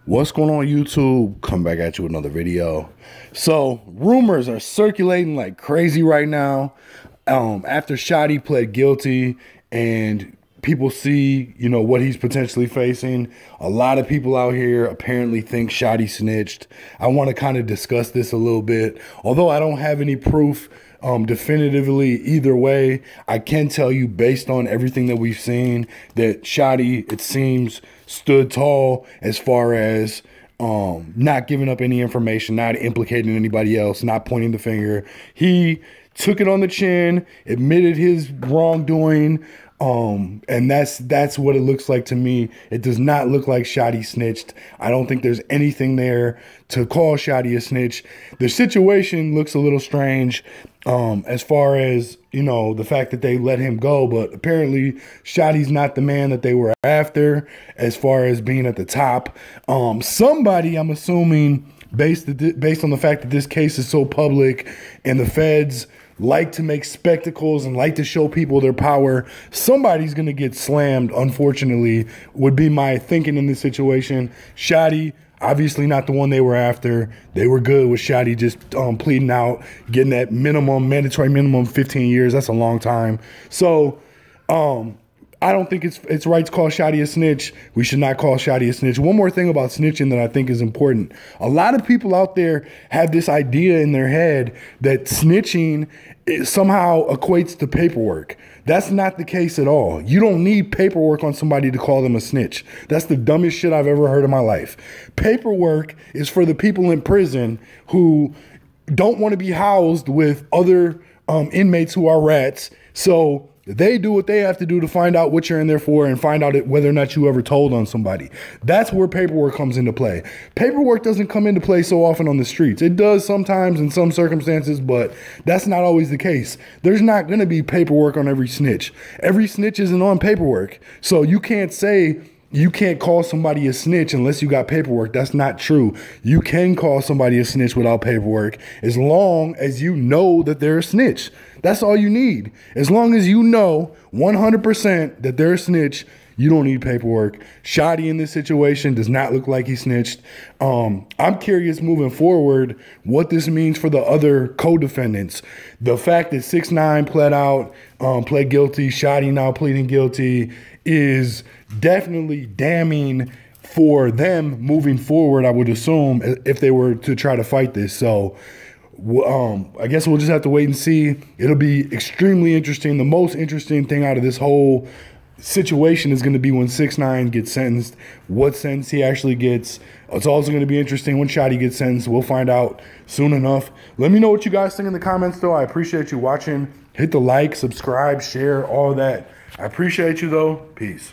What's going on, YouTube? Come back at you with another video. So rumors are circulating like crazy right now. After SHOTTI pled guilty and people see, what he's potentially facing, a lot of people out here apparently think SHOTTI snitched. I want to kind of discuss this a little bit. Although I don't have any proof definitively either way, I can tell you based on everything that we've seen that SHOTTI, it seems, stood tall as far as not giving up any information, not implicating anybody else, not pointing the finger. He took it on the chin, admitted his wrongdoing, and that's what it looks like to me. It does not look like SHOTTI snitched. I don't think there's anything there to call SHOTTI a snitch. The situation looks a little strange as far as, the fact that they let him go, but apparently SHOTTI's not the man that they were after as far as being at the top. Somebody, I'm assuming, based on the fact that this case is so public and the feds like to make spectacles and like to show people their power, somebody's going to get slammed, unfortunately, would be my thinking in this situation. SHOTTI, obviously not the one they were after. They were good with SHOTTI just pleading out, getting that mandatory minimum 15 years. That's a long time. So I don't think it's right to call SHOTTI a snitch. We should not call SHOTTI a snitch. One more thing about snitching that I think is important. A lot of people out there have this idea in their head that snitching somehow equates to paperwork. That's not the case at all. You don't need paperwork on somebody to call them a snitch. That's the dumbest shit I've ever heard in my life. Paperwork is for the people in prison who don't want to be housed with other inmates who are rats. So they do what they have to do to find out what you're in there for and find out whether or not you ever told on somebody. That's where paperwork comes into play. Paperwork doesn't come into play so often on the streets. It does sometimes in some circumstances, but that's not always the case. There's not going to be paperwork on every snitch. Every snitch isn't on paperwork. So you can't say you can't call somebody a snitch unless you got paperwork. That's not true. You can call somebody a snitch without paperwork as long as you know that they're a snitch. That's all you need. As long as you know 100% that they're a snitch, you don't need paperwork. SHOTTI in this situation does not look like he snitched. I'm curious moving forward what this means for the other co-defendants. The fact that 6IX9INE pled guilty, SHOTTI now pleading guilty is definitely damning for them moving forward, I would assume, if they were to try to fight this. So I guess we'll just have to wait and see. It'll be extremely interesting. The most interesting thing out of this whole situation is going to be when 6IX9INE gets sentenced, what sentence he actually gets. It's also going to be interesting when SHOTTI gets sentenced. We'll find out soon enough. Let me know what you guys think in the comments, though. I appreciate you watching. Hit the like, subscribe, share, all that. I appreciate you, though. Peace.